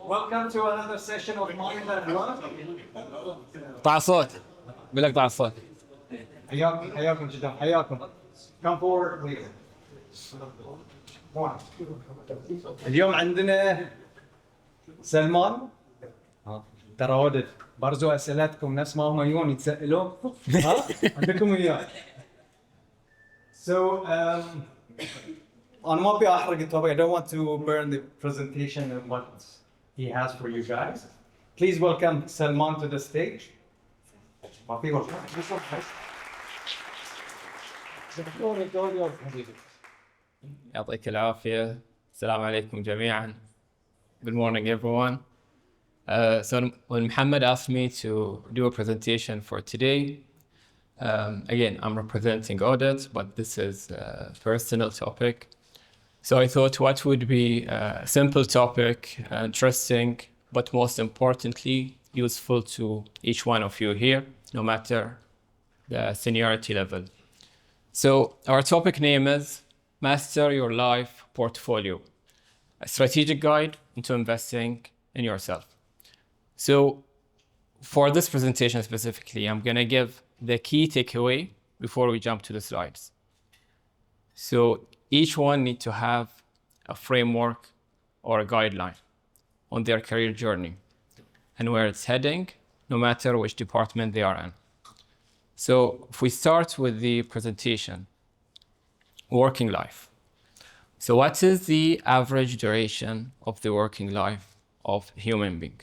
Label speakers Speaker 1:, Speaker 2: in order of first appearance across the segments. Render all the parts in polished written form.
Speaker 1: Welcome to another session of Mind and Love.
Speaker 2: طع الصوت بقول لك طع الصوت.
Speaker 1: حياكم جدا حياكم. Come forward please. اليوم عندنا سلمان. ترى ودد برزوا اسئلتكم نفس ما هم يجون يتسالون. ها عندكم اياه. So أنا ما أبي أحرق التوبيك. I don't want to burn the presentation and what he has for you guys. Please welcome Salman to the stage. ما في وقت.
Speaker 2: يعطيك العافية. السلام عليكم جميعا. Good morning everyone. So when Muhammad asked me to do a presentation for today, again I'm representing audit, but this is a personal topic. So I thought what would be a simple topic, interesting, but most importantly useful to each one of you here, no matter the seniority level. So our topic name is Master Your Life Portfolio, a strategic guide into investing in yourself. So for this presentation specifically, I'm going to give the key takeaway before we jump to the slides. So each one needs to have a framework or a guideline on their career journey and where it's heading, no matter which department they are in. So if we start with the presentation, working life. So what is the average duration of the working life of a human being?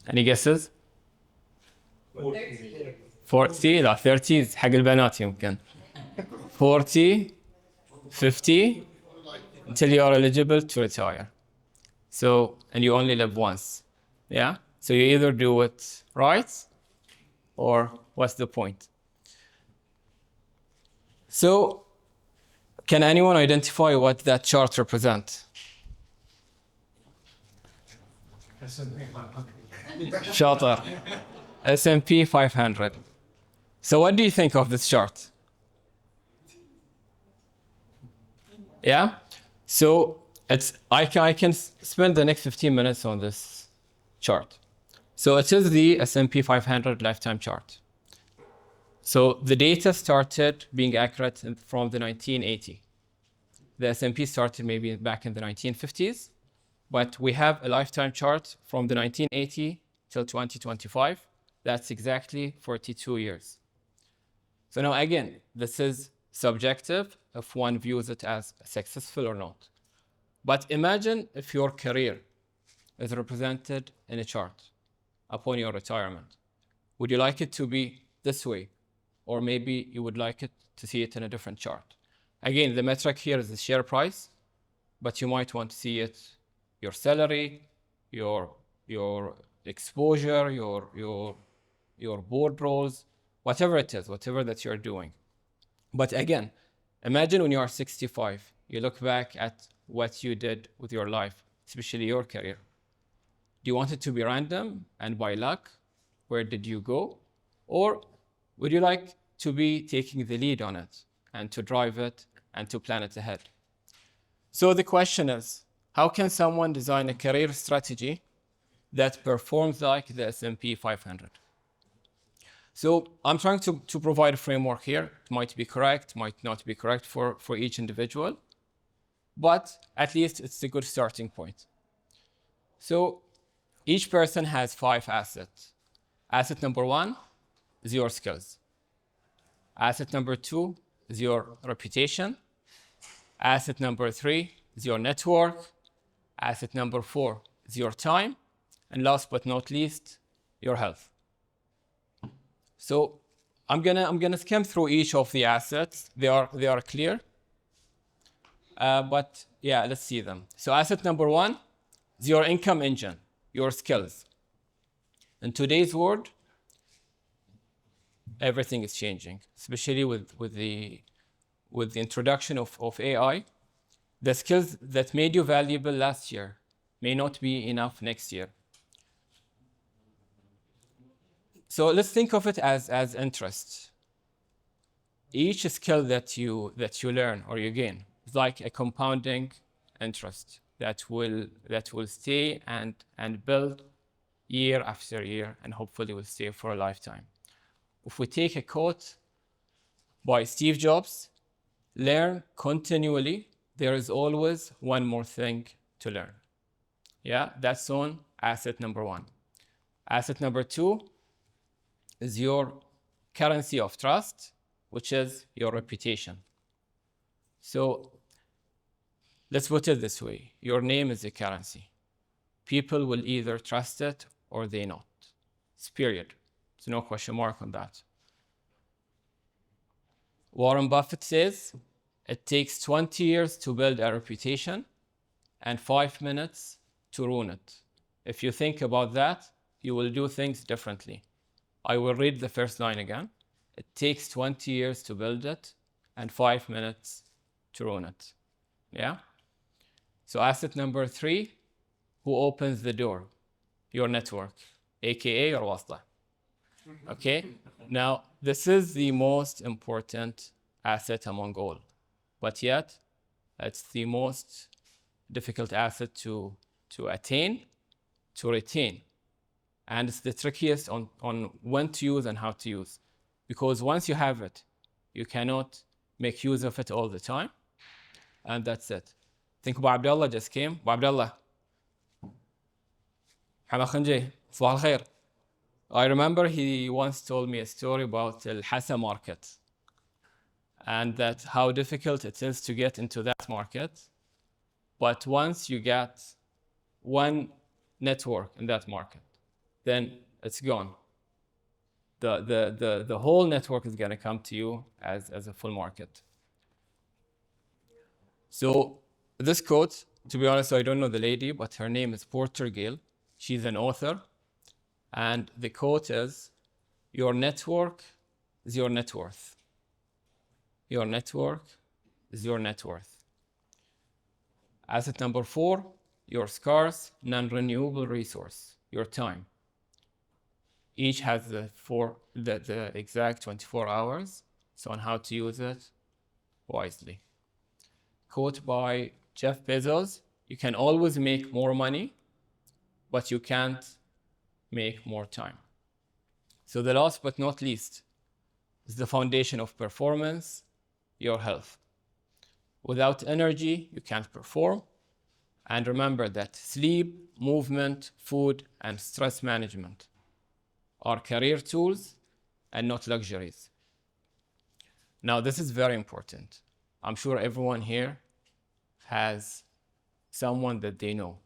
Speaker 2: Any guesses? 40 لا 30 حق البنات يمكن 40 50 until you are eligible to retire. So, and you only live once. Yeah? So you either do it right or what's the point? So, can anyone identify what that chart represents? شاطر. S&P 500. So what do you think of this chart? Yeah? So I can spend the next 15 minutes on this chart. So it is the S&P 500 lifetime chart. So the data started being accurate from the 1980. The S&P started maybe back in the 1950s, but we have a lifetime chart from the 1980 till 2025. That's exactly 42 years. So now again, this is subjective if one views it as successful or not. But imagine if your career is represented in a chart upon your retirement. Would you like it to be this way? Or maybe you would like it to see it in a different chart. Again, the metric here is the share price, but you might want to see it, your salary, your exposure, your board roles, whatever it is, whatever that you're doing. But again, imagine when you are 65, you look back at what you did with your life, especially your career. Do you want it to be random and by luck? Where did you go? Or would you like to be taking the lead on it and to drive it and to plan it ahead? So the question is, how can someone design a career strategy that performs like the S&P 500? So I'm trying to provide a framework here. It might be correct, might not be correct for each individual, but at least it's a good starting point. So each person has 5 assets. Asset number 1 is your skills. Asset number 2 is your reputation. Asset number 3 is your network. Asset number 4 is your time. And last but not least, your health. So I'm gonna skim through each of the assets. They are clear. But yeah, let's see them. So asset number 1 is your income engine, your skills. In today's world, everything is changing, especially with the introduction of AI. The skills that made you valuable last year may not be enough next year. So let's think of it as interest. Each skill that you learn or you gain is like a compounding interest. that will stay and build year after year, and hopefully will stay for a lifetime. If we take a quote by Steve Jobs, learn continually. There is always one more thing to learn. Yeah, that's on asset number one. Asset number two is your currency of trust, which is your reputation. So let's put it this way. Your name is a currency. People will either trust it or they not. It's period. There's no question mark on that. Warren Buffett says it takes 20 years to build a reputation and 5 minutes to ruin it. If you think about that, you will do things differently. I will read the first line again. It takes 20 years to build it and 5 minutes to ruin it. Yeah? So asset number three, who opens the door? Your network, aka your wasla. Okay? Now, this is the most important asset among all, but yet it's the most difficult asset to attain, to retain. And it's the trickiest on when to use and how to use. Because once you have it, you cannot make use of it all the time. And that's it. Think Abu Abdullah just came. Abu Abdullah. Muhammad Khanji. Sabah al-khair. I remember he once told me a story about Al Hassa market and that how difficult it is to get into that market. But once you get one network in that market, then it's gone. The whole network is going to come to you as a full market. So this quote, to be honest, I don't know the lady, but her name is Porter Gale. She's an author. And the quote is, your network is your net worth. Your network is your net worth. Asset number four, your scarce, non-renewable resource, your time. Each has the exact 24 hours, so on how to use it wisely. Quote by Jeff Bezos, you can always make more money, but you can't make more time. So the last but not least is the foundation of performance, your health. Without energy, you can't perform. And remember that sleep, movement, food, and stress management are career tools and not luxuries. Now, this is very important. I'm sure everyone here has someone that they know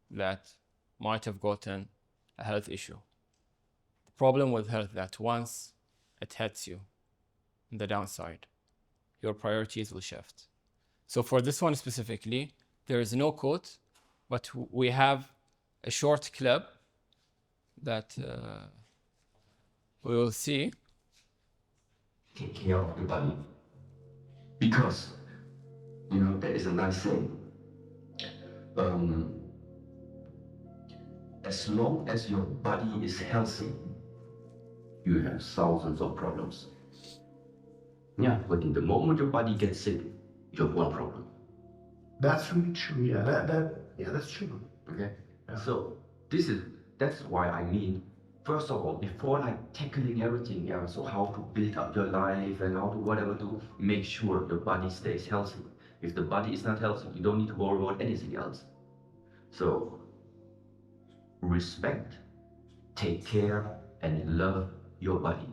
Speaker 2: that might have gotten a health issue. The problem with health that once it hits you, the downside, your priorities will shift. So for this one specifically, there is no quote, but we have a short clip that we will see.
Speaker 3: Take care of your body. Because, there is a nice saying. As long as your body is healthy, you have thousands of problems. Yeah, but in the moment your body gets sick, you have one problem.
Speaker 4: That's really true. Yeah, that's true.
Speaker 3: Okay.
Speaker 4: Yeah.
Speaker 3: So that's why I mean, first of all, before tackling everything, so how to build up your life and how to whatever to make sure your body stays healthy. If the body is not healthy, you don't need to worry about anything else. So respect, take care, and love your body.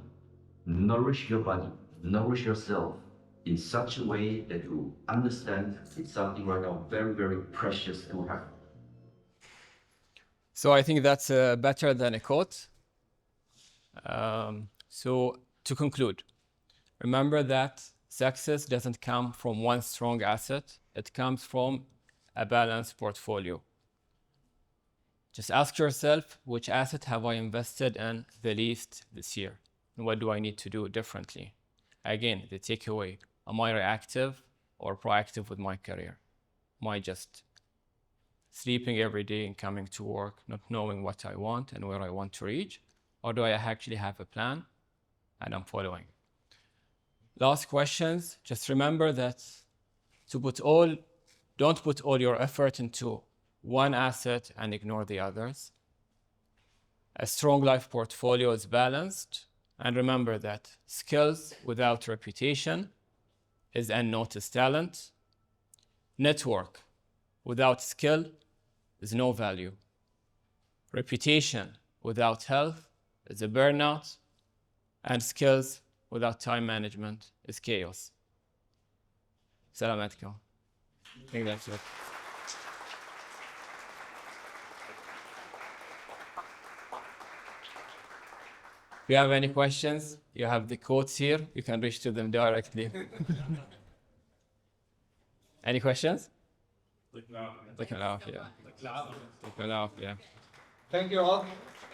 Speaker 3: Nourish your body, nourish yourself in such a way that you understand it's something right now very, very precious to have.
Speaker 2: So I think that's better than a quote. So to conclude, remember that success doesn't come from one strong asset. It comes from a balanced portfolio. Just ask yourself, which asset have I invested in the least this year? And what do I need to do differently? Again, the takeaway, am I reactive or proactive with my career? Am I just sleeping every day and coming to work, not knowing what I want and where I want to reach? Or do I actually have a plan and I'm following? Last questions, just remember that to put all Don't put all your effort into one asset and ignore the others. A strong life portfolio is balanced. And remember that skills without reputation is unnoticed talent. Network without skill is no value. Reputation without health is a burnout. And skills without time management is chaos. Salam alaikum. I think that's it. If you have any questions, you have the quotes here. You can reach to them directly. Any questions? يعطيكم العافية. يعطيكم العافية.
Speaker 1: Thank you all.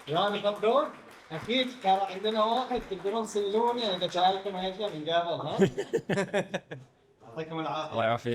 Speaker 1: يعني قبلون اكيد كان عندنا واحد تقدرون تسلوني اذا سالكم هيك من قبل ها. يعطيكم العافيه.
Speaker 2: الله يعافيك.